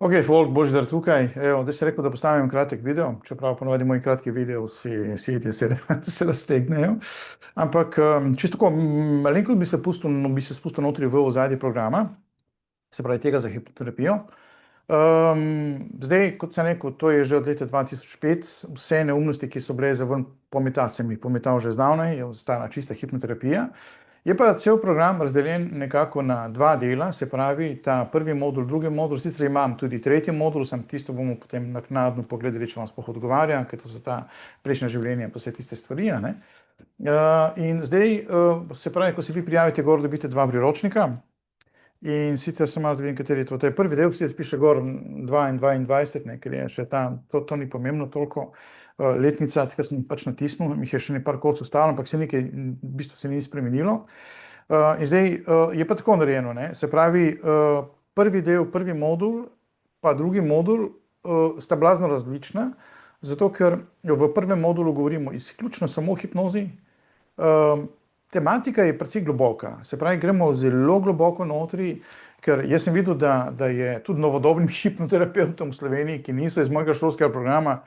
Ok, folk, Božidar tukaj. Evo, da si rekel, da postavim kratek video, čeprav ponovadi moji kratki video se raztegnejo. Ampak čisto tako, malenkost bi se spustil notri v ozadje programa, se pravi tega za hipnoterapijo. Zdaj, kot sem rekel, to je že od leta 2005, vse neumnosti, ki so bile za ven pometati, sem jih pometal že zdavnaj, je ostala čista hipnoterapija. Je pa cel program razdeljen nekako na dva dela, se pravi ta prvi modul, drugi modul, sicer imam tudi tretji modul, sem tisto bomo potem naknadno pogledali, če vam sploh odgovarja, ker to so ta prejšnja življenja, pa vse tiste stvari, a ne. In zdaj, se pravi, ko se vi prijavite gor, dobite dva priročnika. In sicer sem malo da vidim, kateri je to. To je prvi del, ki se piše gor 2 in 22, ne, ker je še ta, to ni pomembno toliko. Letnica, takrat sem pač natisnil, mi je še nekaj kocov ostalo, ampak se nekaj, v bistvu se ni spremenilo. In zdaj je pa tako narejeno, ne. Se pravi, prvi del, prvi modul, pa drugi modul sta blazno različna, zato ker v prvem modulu govorimo izključno samo o hipnozi. Tematika je precej globoka, se pravi, gremo zelo globoko notri, ker jaz sem videl, da je tudi novodobnim hipnoterapeutom v Sloveniji, ki niso iz mojega šolskega programa,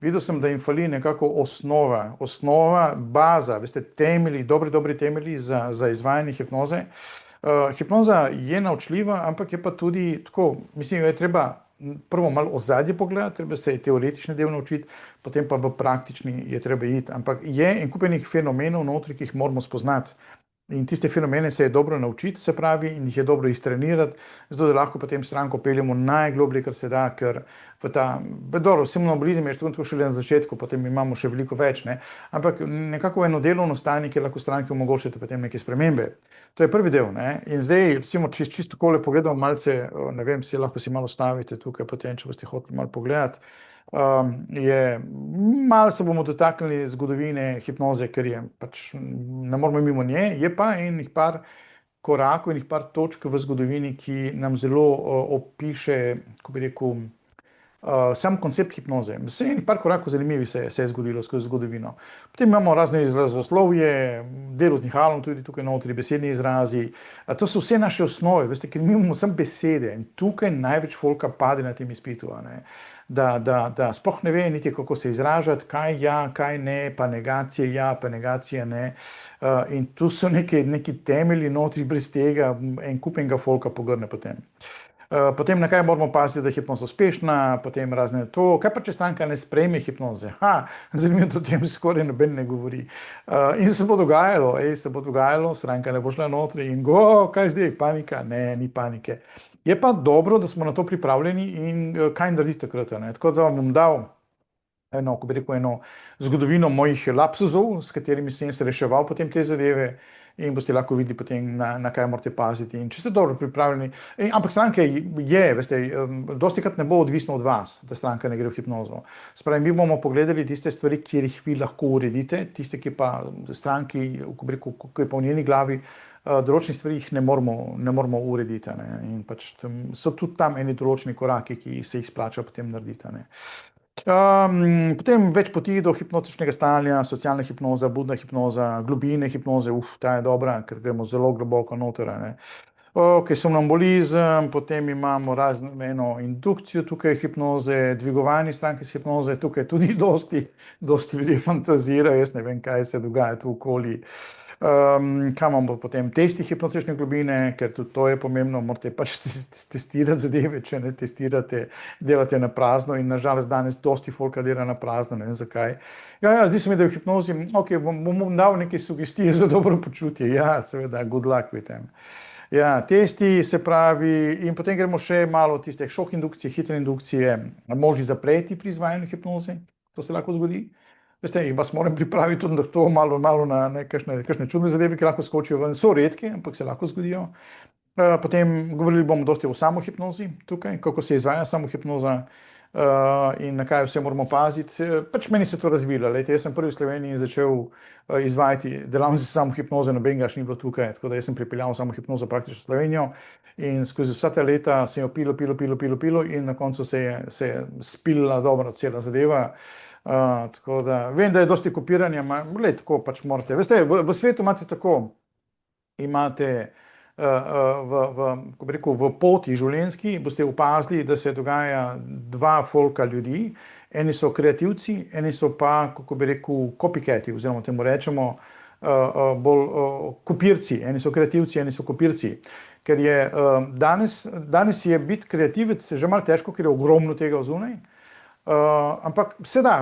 videl sem, da jim fali nekako osnova, baza, veste, temelji, dobri temelji za izvajanje hipnoze. Hipnoza je naučljiva, ampak je pa tudi tako, mislim, jo je treba prvo malo ozadje pogledati, treba se teoretični del naučiti, potem pa v praktični je treba iti, ampak je en kup enih fenomenov notri, ki jih moramo spoznati. In tiste fenomene se je dobro naučiti, se pravi, in jih je dobro iztrenirati, zato da lahko potem stranko peljemo najgloblje, kar se da, ker v ta, dobro, somnambulizem je tako šele na začetku, potem imamo še veliko več, ne, ampak nekako eno delovno stanje, ki lahko stranki omogočite potem neke spremembe. To je prvi del, ne, in zdaj, recimo, čisto takole pogledamo malce, ne vem, lahko si malo stavite tukaj potem, če boste hoteli malo pogledati. Malo se bomo dotaknili zgodovine hipnoze, ker je pač ne moramo mimo nje, je pa enih par korakov, enih par točk v zgodovini, ki nam zelo opiše, kako bi rekel, sam koncept hipnoze. Vse enih par korakov zanimivih se je zgodilo skozi zgodovino. Potem imamo razne izrazoslovje, delo z nihalom tudi tukaj notri, besedni izrazi. To so vse naše osnove, veste, ker mi imamo samo besede in tukaj največ folka pade na tem izpitu, a ne. Da sploh ne ve niti, kako se izražati, kaj ja, kaj ne, pa negacije ja, pa negacije ne. In tu so neki temelji notri, brez tega en kup enega folka pogrne potem. Potem na kaj moramo paziti, da je hipnoza uspešna, potem razne to, kaj pa če stranka ne sprejme hipnoze? Zanimivo, da o tem skoraj noben ne govori. In se bo dogajalo, stranka ne bo šla notri in kaj zdaj, panika? Ne, ni panike. Je pa dobro, da smo na to pripravljeni in kaj narediti takrat, ne? Tako da vam bom dal eno, ko bi rekel, eno zgodovino mojih lapsuzov, s katerimi sem se reševal potem te zadeve, in boste lahko videli potem, na kaj morate paziti in če ste dobro pripravljeni. Ampak stranke je, veste, dostikrat ne bo odvisno od vas, da stranka ne gre v hipnozo. Spravi, mi bomo pogledali tiste stvari, kjer jih vi lahko uredite, tiste, ki pa stranki, ko bi rekel, ki je pa v njeni glavi, določenih stvari jih ne moramo urediti, ne. In pač so tudi tam eni določeni koraki, ki se jih splača potem narediti, ne. Potem več poti do hipnotičnega stanja, socialna hipnoza, budna hipnoza, globine hipnoze, ta je dobra, ker gremo zelo globoko noter, ne. Ok, somnambulizem, potem imamo eno indukcijo tukaj hipnoze, dvigovanje stranke s hipnoze, tukaj tudi dosti ljudi fantazira, jaz ne vem, kaj se dogaja tu okoli. Kaj imamo potem testi hipnotične globine, ker tudi to je pomembno, morate pač testirati zadeve, če ne testirate, delate na prazno in nažalost danes dosti folka dela na prazno, ne vem zakaj. Zdi se mi, da je v hipnozi, ok, bom dal neke sugestije za dobro počutje, ja, seveda, good luck with them. Ja, testi, se pravi, in potem gremo še malo tiste šok indukcije, hitre indukcije, možni zapleti pri izvajanju hipnoze, to se lahko zgodi. Veste, jih vas moram pripraviti tudi na to, malo na kakšne čudne zadeve, ki lahko skočijo ven, so redke, ampak se lahko zgodijo. Potem govorili bomo dosti o samohipnozi tukaj, kako se izvaja samohipnoza in na kaj vse moramo paziti. Pač meni se to razvilo, lejte, jaz sem prvi v Sloveniji začel izvajati delavnice samohipnoze, nobenega še ni bilo tukaj, tako da jaz sem pripeljal samohipnozo praktično v Slovenijo in skozi vsa ta leta sem jo pilo in na koncu se je spilila dobro cela zadeva. Tako da vem, da je dosti kopiranja, tako pač morate. Veste, v svetu imate tako, imate kako bi rekel, v poti življenjski, boste opazili, da se dogaja dva folka ljudi. Eni so kreativci, eni so pa, kako bi rekel, copycati, oziroma temu rečemo bolj kopirci. Eni so kreativci, eni so kopirci. Ker je danes je biti kreativec že malo težko, ker je ogromno tega zunaj. Ampak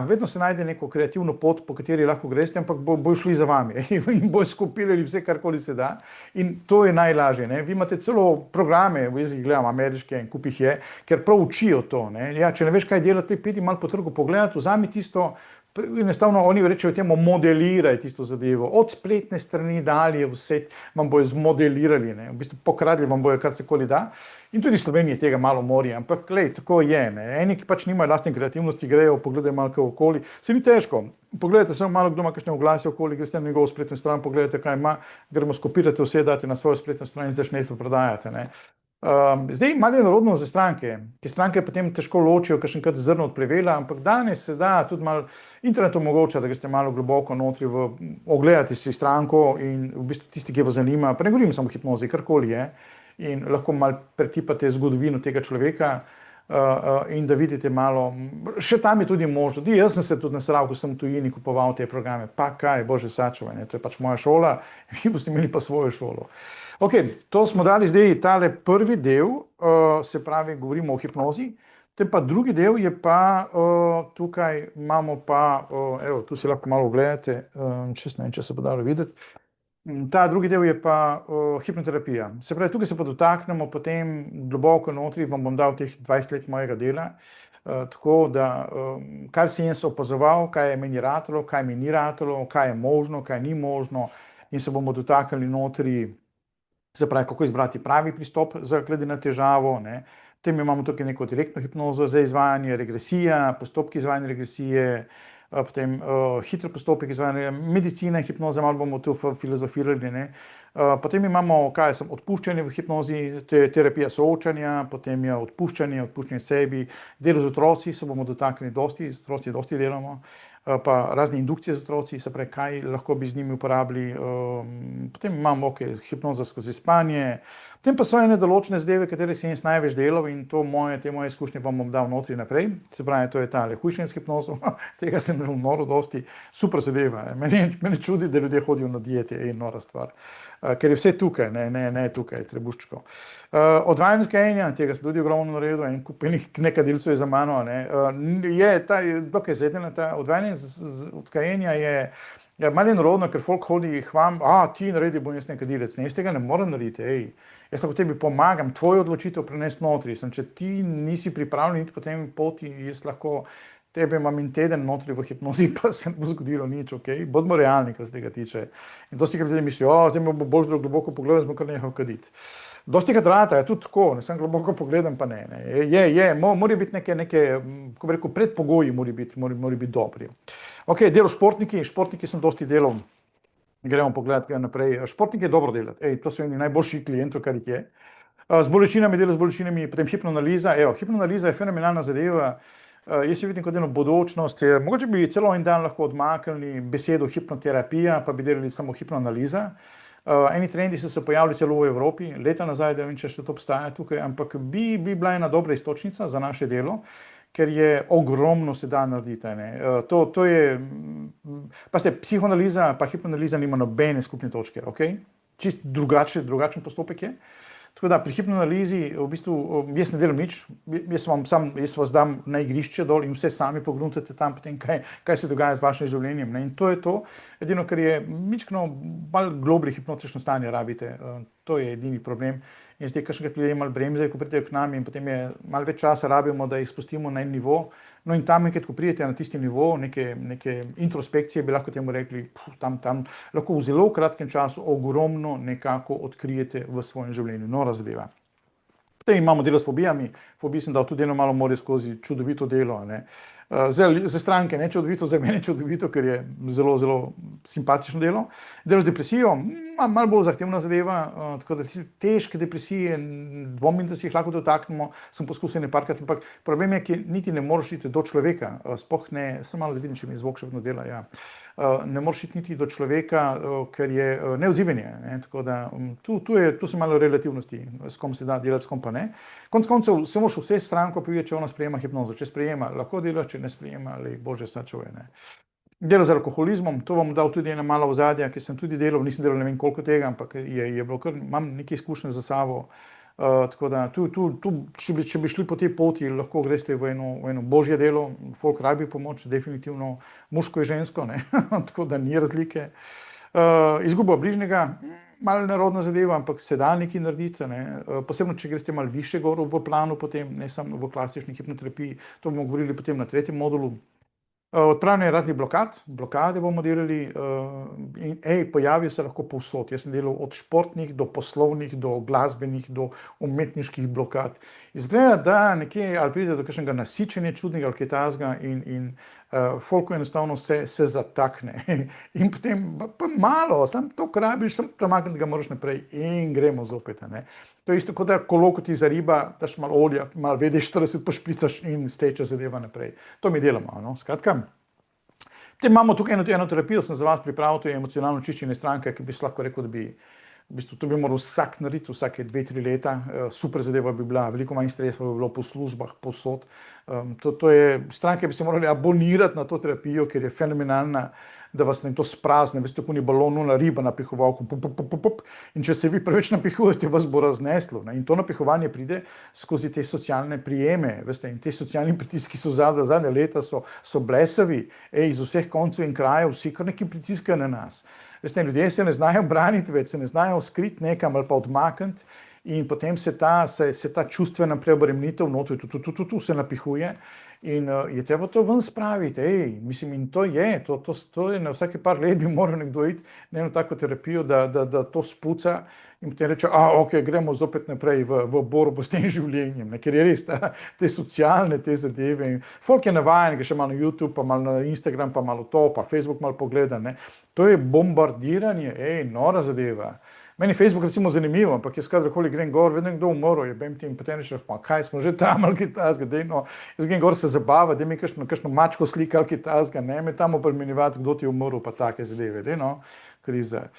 vedno se najde neko kreativno pot, po kateri lahko greste, ampak bojo šli za vami in bojo skopirali vse, karkoli se da. In to je najlažje. Ne? Vi imate celo programe, jaz jih gledam, ameriške in kup jih je, ker prav učijo to. Ne? Ja, če ne veš, kaj delati, pidi malo po trgu pogledati, vzami tisto. Enostavno oni rečejo temu modeliraj tisto zadevo, od spletne strani dalje vse vam bojo zmodelirali, ne? V bistvu pokradli vam bojo kar se koli da. In tudi Slovenije tega malo mori, ampak glej, tako je. Ne? Eni, ki pač nimajo lastne kreativnosti, grejo, pogledajo malo kaj okoli, se ni težko. Pogledajte samo malo, kdo ima kakšne oglase okoli, greste na njegovo spletno stran, pogledajte, kaj ima, gremo skopirate vse, date na svojo spletno stran in začnete prodajati. Ne? Zdaj malo je narodno za stranke, ki stranke potem težko ločijo kakšenkrat zrno od plevela, ampak danes se da tudi malo internet omogoča, da greste malo globoko notri ogledati si stranko in v bistvu tisti, ki vas zanima, pa ne govorim samo o hipnozi, karkoli je, in lahko malo pretipate zgodovino tega človeka in da vidite malo, še tam je tudi možno. Jaz sem se tudi nasral, ko sem v tujini kupoval te programe, pa kaj, bože sačuvaj, to je pač moja šola, vi boste imeli pa svojo šolo. Ok, to smo dali zdaj tale prvi del, se pravi, govorimo o hipnozi, potem pa drugi del je pa, tukaj imamo pa, evo, tu si lahko malo ogledate, če ne vem, če se bo dalo videti. Ta drugi del je pa hipnoterapija. Se pravi, tukaj se pa dotaknemo potem globoko notri, vam bom dal teh 20 let mojega dela, tako da, kar si jaz opazoval, kaj je meni ratalo, kaj mi ni ratalo, kaj je možno, kaj ni možno, in se bomo dotaknili notri, se pravi, kako izbrati pravi pristop glede na težavo. Ne. Potem imamo tukaj neko direktno hipnozo za izvajanje, regresija, postopki izvajanja regresije, potem hiter postopek izvajanja medicine, hipnoze, malo bomo tu filozofirali. Ne. Potem imamo, odpuščanje v hipnozi, terapija soočanja, potem je odpuščanje sebi, delo z otroci, se bomo dotaknili z otroci dosti delamo, pa razne indukcije z otroci, se pravi, kaj lahko bi z njimi uporabili. Potem imamo hipnoza skozi spanje, potem pa so ene določene zadeve, katerih sem jaz največ delal in te moje izkušnje vam bom dal notri naprej. Se pravi, to je tale hujšanje s hipnozo, tega sem že noro dosti, super zadeva. Mene čudi, da ljudje hodijo na diete, je nora stvar. Ker je vse tukaj, ne tukaj, trebuščko. Odvajanje od kajenja, tega sem tudi ogromno naredil, in kup nekaj delcev je za mano. Je dokaj zedena, ta odvajanje od kajenja je malo nerodno, ker folk hodi k vam, ti naredi, bom jaz nekaj delec. Jaz tega ne morem narediti, jaz lahko tebi pomagam, tvojo odločitev prenesti notri. Če ti nisi pripravljen iti po tem poti, jaz lahko tebe imam in teden notri v hipnozi, pa se ne bo zgodilo nič, Bodimo realni, kar se tega tiče. In dosti krat ljudje mislijo, zdaj me bo boš globoko pogledal, smo kar nehal kaditi. Dosti krat rata, je tudi tako, ne sem globoko pogledam, pa ne. Mora biti neke, kako bi rekel, predpogoji mora biti dobri. Delo športniki sem dosti delal, gremo pogledati naprej. Športniki je dobro delati, to so eni najboljši klientov, kar jih je. Z bolečinami, delo z bolečinami, potem hipnoanaliza. Hipnoanaliza je fenomenalna zadeva. Jaz si vidim kot eno bodočnost, mogoče bi celo en dan lahko odmaknili besedo hipnoterapija, pa bi delali samo hipnoanaliza. Eni trendi so se pojavili celo v Evropi, leta nazaj, da vem, če še to obstaja tukaj, ampak bi bila ena dobra istočnica za naše delo, ker je ogromno se da narediti. To je, psihoanaliza pa hipnoanaliza nima nobene skupne točke, Čist drugačen postopek je. Tako da pri hipnoanalizi v bistvu jaz ne delam nič, jaz vas dam na igrišče dol in vse sami pogruntate tam potem, kaj se dogaja z vašim življenjem. In to je to, edino, kar je mičkeno malo globlje hipnotično stanje rabite, to je edini problem. In zdaj kakšnekrat ljudje malo bremzajo, ko pridejo k nam in potem je malo več časa rabimo, da jih spustimo na en nivo. No in tam enkrat, ko pridete na tisti nivo, neke introspekcije, bi lahko temu rekli, tam lahko v zelo kratkem času ogromno nekako odkrijete v svojem življenju. Nora zadeva. Potem imamo delo s fobijami. Fobij sem dal tudi eno malo morje skozi čudovito delo. Za stranke ne čudovito, za mene čudovito, ker je zelo, zelo simpatično delo. Delo z depresijo, malo bolj zahtevna zadeva, tako da težke depresije, dvomim, da si jih lahko dotaknemo, sem poskusil nekajkrat, ampak problem je, ki niti ne moreš iti do človeka, sploh ne, sem malo da vidim, če mi zvok še vedno dela, ne moreš iti niti do človeka, ker je neodziven. Tako da tu so malo relativnosti, s kom se da delati, s kom pa ne. Konec koncev se moraš vse stranko povedati, če ona sprejema hipnozo. Če sprejema, lahko dela, če ne sprejema, ali bože sačuje. Delo z alkoholizmom, to vam dal tudi ena mala ozadja, ki sem tudi delal, nisem delal ne vem koliko tega, ampak je bilo kar, imam nekaj izkušnje za sabo. Tako da če bi šli po tej poti, lahko greste v eno božje delo, folk rabi pomoč, definitivno muško in žensko, tako da ni razlike. Izguba bližnjega, malo nerodna zadeva, ampak se da nekaj narediti, posebno, če greste malo više gor v planu potem, ne samo v klasični hipnoterapiji, to bomo govorili potem na 3. modulu. Odpravljanje raznih blokade bomo delali in pojavijo se lahko povsod. Jaz sem delal od športnih do poslovnih, do glasbenih, do umetniških blokad. Izgleda, da nekje ali pride do kakšnega nasičenja čudnega ali kaj takega in folku enostavno se zatakne. In potem pa malo, samo to rabiš, samo premakniti ga moraš naprej in gremo zopet. To je isto kot da kolo, ko ti zariba, daš malo olja, malo WD-40 pošpricaš in steče zadeva naprej. To mi delamo, skratka. Potem imamo tukaj eno terapijo, sem za vas pripravil, to je emocionalno čiščenje stranke, ki bi se lahko rekel, da bi v bistvu to bi moral vsak narediti, vsake 2-3 leta. Super zadeva bi bila, veliko manj stresa bi bilo po službah, povsod. Stranke bi se morali abonirati na to terapijo, ker je fenomenalna, da vas nekdo sprazne, veste, kot ni balon, ona riba napihoval, in če se vi preveč napihujete, vas bo razneslo. In to napihovanje pride skozi te socialne prijeme, veste, in te socialni pritiski so zadnje leta so blesavi, iz vseh koncev in krajev, vsi kar neki pritiskajo na nas. Veste, ljudje se ne znajo braniti več, se ne znajo skriti nekam ali pa odmakniti in potem se ta čustvena preobremenitev notri, tu se napihuje in je treba to ven spraviti, mislim, in to je na vsake par let bi moral nekdo iti na eno tako terapijo, da to spuca in potem reče, ok, gremo zopet naprej v borbo s tem življenjem, ker je res te socialne te zadeve. Folk je navajen, ki še malo na YouTube, pa malo na Instagram, pa malo to, pa Facebook malo pogleda, to je bombardiranje, nora zadeva. Meni je Facebook recimo zanimivo, ampak jaz kadarkoli grem gor, vedno kdo umrl, in potem rečeš, pa kaj smo že tam ali kaj takega, jaz grem gor se zabava, da mi kakšno mačko slika ali kaj takega, me tam obremenjevati, kdo ti je umrl, pa take zadeve, kriza.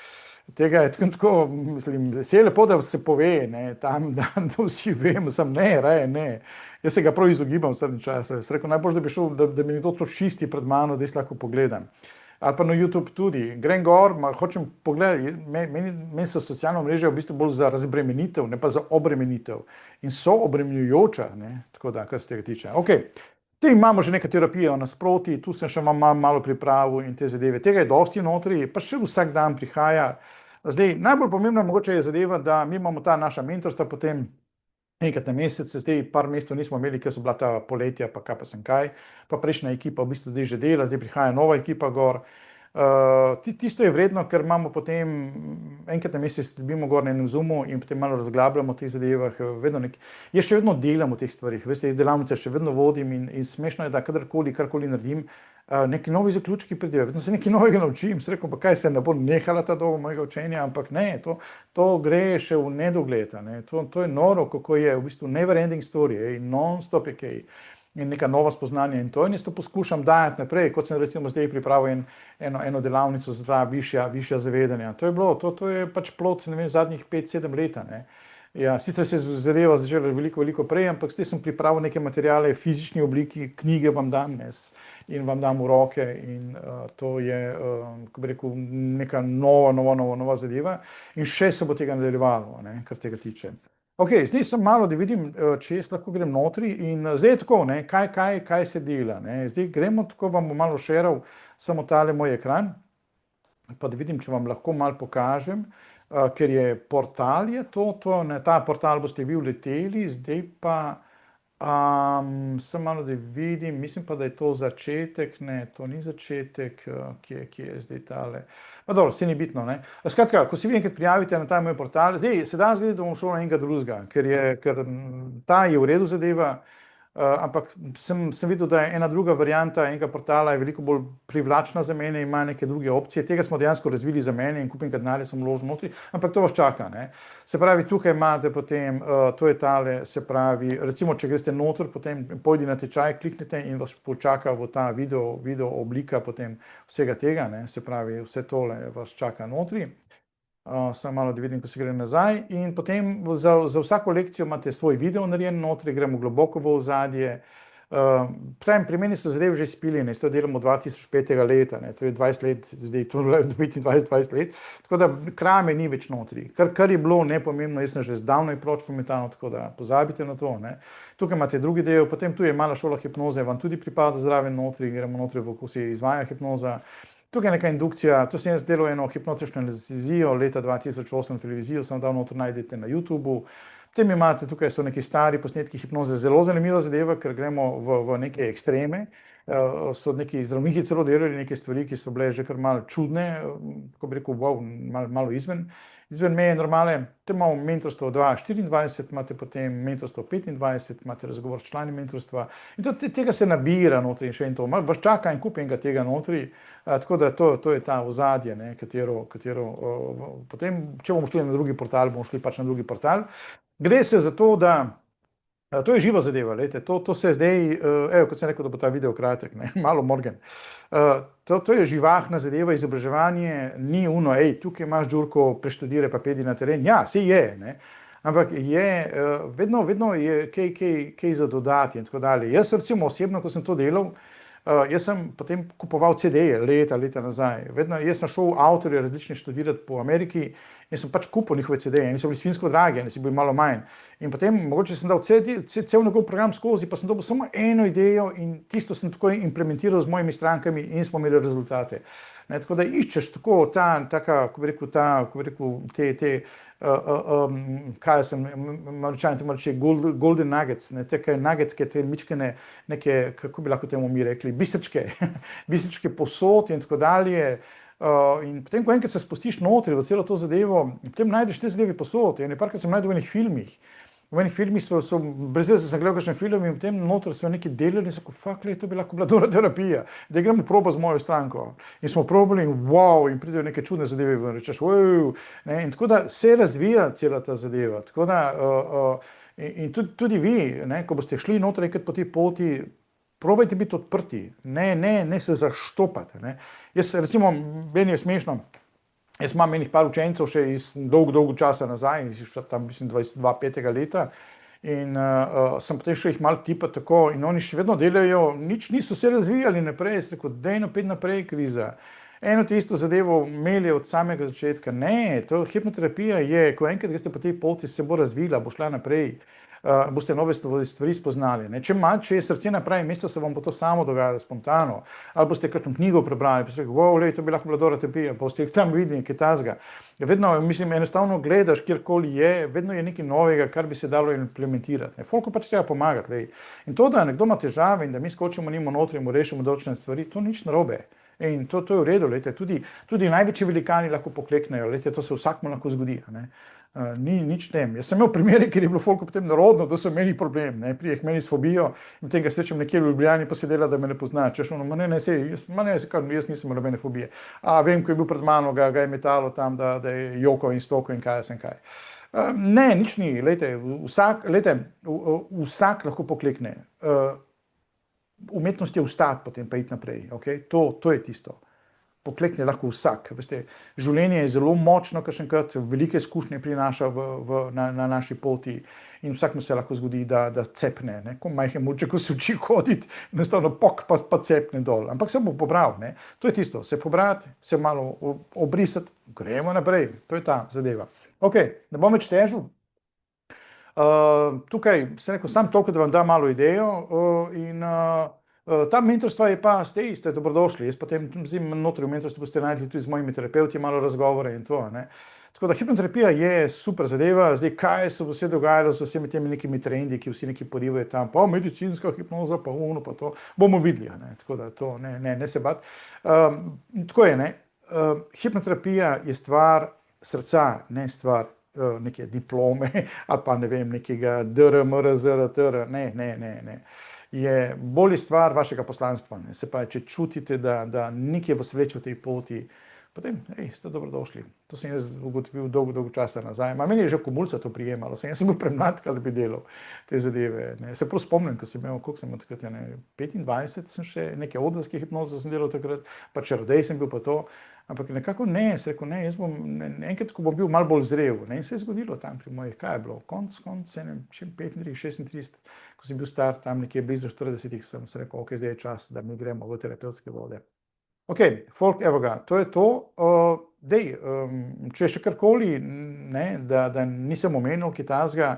Tega je tako, mislim, se je lepo, da se pove, tam, da vsi vemo, sam raje ne. Jaz se ga prav izogibam v zadnji čas, sem rekel, najbolj, da bi šel, da mi nekdo to čisti pred mano, da jaz lahko pogledam. Ali pa na YouTube tudi. Grem gor, hočem pogledati, meni so socialna mreža v bistvu bolj za razbremenitev, ne pa za obremenitev. In so obremenjujoča, tako da, kar se tega tiče. Ok, te imamo že neka terapija nasproti, tu sem še malo pripravil in te zadeve. Tega je dosti notri, pa še vsak dan prihaja. Zdaj, najbolj pomembna mogoče je zadeva, da mi imamo ta naša mentorstva potem enkrat na mesec, zdaj par mesecev nismo imeli, ker so bila ta poletja, pa kaj pa sem kaj, pa prejšnja ekipa v bistvu zdaj že dela, zdaj prihaja nova ekipa gor. Tisto je vredno, ker imamo potem enkrat na mesec dobimo gor na enem Zoomu in potem malo razglabljamo o teh zadevah, jaz še vedno delam o teh stvarih, veste, jaz delavnice še vedno vodim in smešno je, da karkoli naredim, neki novi zaključki pridejo, vedno se nekaj novega naučim, se rekel, pa kaj se ne bo nehala ta doba mojega učenja, ampak ne, to gre še v nedogled, to je noro, kako je v bistvu never ending story, non-stop je kaj. In neka nova spoznanja in to. In jaz to poskušam dajati naprej, kot sem recimo zdaj pripravil eno delavnico za višja zavedanja. To je pač plod, ne vem, zadnjih 5-7 let. Ja, sicer se je zadeva začela veliko prej, ampak zdaj sem pripravil neke materiale v fizični obliki, knjige vam dam in vam dam v roke in to je, kako bi rekel, neka nova zadeva in še se bo tega nadaljevalo, kar se tega tiče. Ok, zdaj sem malo, da vidim, če jaz lahko grem notri in zdaj je tako, kaj se dela. Zdaj gremo tako, vam bom malo šeral samo tale moj ekran, pa da vidim, če vam lahko malo pokažem, ker je portal je na ta portal boste vi vleteli, zdaj pa sem malo, da vidim, mislim pa, da je to začetek, to ni začetek, kje je zdaj tale. Pa dobro, vse ni bitno, Skratka, ko se vi enkrat prijavite na ta moj portal, zdaj se da zgoditi, da bom šel na enega drugega, ker ta je v redu zadeva, ampak sem videl, da je ena druga varianta enega portala je veliko bolj privlačna za mene, ima neke druge opcije. Tega smo dejansko razvili za mene in kupim denarja sem vložil notri, ampak to vas čaka, ne. Se pravi, tukaj imate potem, to je tale, se pravi, recimo, če greste noter, potem pojdi na tečaj, kliknite in vas počaka v ta video oblika potem vsega tega, ne, se pravi, vse tole vas čaka notri. Samo malo, da vidim, ko se gre nazaj in potem za vsako lekcijo imate svoj video narejen notri, gremo globoko v ozadje. Pri meni so zadeve že izpiljene, to delamo 2005. leta, ne, to je 20 let, zdaj to je 25-20 let, tako da krame ni več notri. Kar je bilo nepomembno, jaz sem že zdavnaj proč pametano, tako da pozabite na to, ne. Tukaj imate drugi del, potem tu je mala šola hipnoze, vam tudi pripada zraven notri, gremo notri, kako se izvaja hipnoza. Tukaj je neka indukcija, to sem jaz delal eno hipnotično anestezijo leta 2008 televizijo, sem dal noter, najdete na YouTubeu. Potem imate, tukaj so neki stari posnetki hipnoze, zelo zanimiva zadeva, ker gremo v neke ekstreme. So neki zdravniki celo delali neke stvari, ki so bile že kar malo čudne, kako bi rekel, wow, malo izven meje normale. Potem imamo mentorstvo 2024, imate potem mentorstvo 25, imate razgovor s člani mentorstva in tega se nabira notri in še in to. Vas čaka en kup enega tega notri, tako da to je ta ozadje, ne, katero potem, če bomo šli na drugi portal, bomo šli pač na drugi portal. Gre se za to, da to je živa zadeva, lejte, to se zdaj, evo, kot sem rekel, da bo ta video kratek, ne, malo morgen. To je živahna zadeva, izobraževanje, ni ono, tukaj imaš Đurko, preštudiraj pa pedi na teren, ja, saj je, ne, ampak je, vedno je kaj za dodati in tako dalje. Jaz recimo osebno, ko sem to delal, jaz sem potem kupoval CD-je leta nazaj. Vedno, jaz sem šel avtorje različne študirati po Ameriki in sem pač kupil njihove CD-je. Eni so bili svinjsko dragi, eni so bili malo manj. In potem, mogoče sem dal cel njegov program skozi, pa sem dobil samo eno idejo in tisto sem tako implementiral z mojimi strankami in smo imeli rezultate. Ne, tako da iščeš tako kako bi rekel, te kaj sem, Američani temu reče, golden nuggets, ne, te nuggetske, te mičkene, neke, kako bi lahko temu mi rekli, bistričke posod in tako dalje. In potem, ko enkrat se spustiš notri v celo to zadevo, potem najdeš te zadeve posod. In parkrat sem najdel v enih filmih. V enih filmih so brez veze sem gledal kakšen film in potem noter so neki delali in so rekel, fuck, to bi lahko bila dobra terapija, da gremo proba z mojo stranko. In smo probali in wow, in pridejo neke čudne zadeve ven, rečeš, wow, ne, in tako da se razvija cela ta zadeva. Tako da, in tudi vi, ne, ko boste šli noter enkrat po tej poti, probajte biti odprti, ne se zaštopati, ne. Jaz, recimo, meni je smešno, jaz imam enih par učencev še iz dolgo časa nazaj, tam mislim 2005. leta in sem potem še jih malo tipal tako in oni še vedno delajo, niso se razvijali naprej, sem rekel, dajno pet naprej, kriza. Eno tisto zadevo imeli od samega začetka, ne, to hipnoterapija je, ko enkrat greste po tej poti, se bo razvila, bo šla naprej. Boste nove stvari spoznali. Ne. Če je srce na pravem mestu, se vam bo to samo dogajalo spontano. Ali boste kakšno knjigo prebrali, pa ste rekli, wow, to bi lahko bila dobra terapija, pa boste tam videli nekaj takega. Vedno, mislim, enostavno gledaš, kjerkoli je, vedno je nekaj novega, kar bi se dalo implementirati. Folku pač treba pomagati. Lej. In to, da nekdo ima težave in da mi skočimo njemu notri in mu rešimo določene stvari, to nič narobe. In to je v redu, lejte, tudi največji velikani lahko pokleknejo, lejte, to se vsakmu lahko zgodi, ne. Ni nič tem. Jaz sem imel primere, kjer je bilo folku potem narodno, da so imeli problem, ne, prije k meni s fobijo in potem ga srečam nekje v Ljubljani, pa se dela, da me ne pozna, češ ono, jaz nisem imel nobene fobije. Vem, ko je bil pred mano, ga je metalo tam, da je jokal in stokal in kaj. Ne, nič ni, lejte, vsak lahko poklekne. Umetnost je vstati, potem pa iti naprej, okej, to je tisto. Poklekne lahko vsak. Veste, življenje je zelo močno, kakšenkrat velike izkušnje prinaša na naši poti in vsakmu se lahko zgodi, da cepne, ne, ko majhen mulček, ko se uči hoditi, enostavno pok pa cepne dol, ampak se bo pobral, ne, to je tisto, se pobrati, se malo obrisati, gremo naprej, to je ta zadeva. Okej, ne bom več težil. Tukaj sem rekel sam toliko, da vam da malo idejo in ta mentorstva je pa, ste dobrodošli, jaz potem notri v mentorstvu boste najdli tudi z mojimi terapeuti malo razgovore in to, ne. Tako da hipnoterapija je super zadeva, zdaj kaj se bo vse dogajalo z vsemi temi nekimi trendi, ki vsi neki porivajo tam, pa medicinska hipnoza, pa ono, pa to, bomo videli, ne, tako da to, ne se bat. Tako je, ne, hipnoterapija je stvar srca, ne stvar neke diplome ali pa ne vem, nekega DR, MR, ZR, TR. Ne. Je bolj stvar vašega poslanstva. Ne. Se pravi, če čutite, da nekaj vas vleče v tej poti, potem, ste dobrodošli. To sem jaz ugotovil dolgo časa nazaj. Meni je že komulca to prijemalo. Jaz sem bil premlad, da bi delal te zadeve. Ne. Se prav spomnim, ko sem imel, koliko sem takrat, 25, sem še neke odrske hipnoze sem delal takrat, pa čarodej sem bil pa to. Ampak nekako ne, sem rekel, jaz bom enkrat, ko bom bil malo bolj zrel. Ne. In se je zgodilo tam pri mojih, kaj je bilo, konc, 35, 36, ko sem bil star, tam nekje blizu 40, sem rekel, ok, zdaj je čas, da mi gremo v terapevtske vode. Ok, folk, evo ga, to je to. Če še karkoli, da nisem omenil kaj takega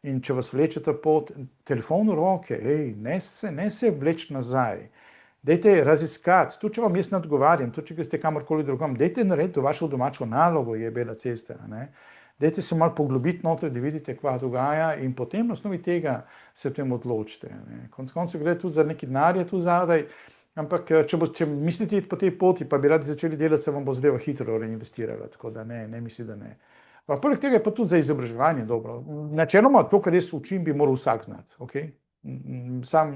in če vas vleče ta pot, telefon v roke, ne se vleči nazaj. Dajte raziskati, tudi če vam jaz ne odgovarjam, tudi če greste kamorkoli drugam, dajte narediti vašo domačo nalogo, je bela cesta. Dajte se malo poglobiti noter, da vidite, kva dogaja in potem na osnovi tega se v tem odločite. Konec koncev gre tudi za neki denarje tu zadaj, ampak če mislite iti po tej poti, pa bi radi začeli delati, se vam bo zadeva hitro reinvestirala, tako da ne mislim, da ne. Pa poleg tega je pa tudi za izobraževanje dobro. Načeloma to, kar jaz učim, bi moral vsak znati, ok? Sam,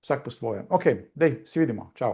vsak po svojem. Ok, se vidimo, čau.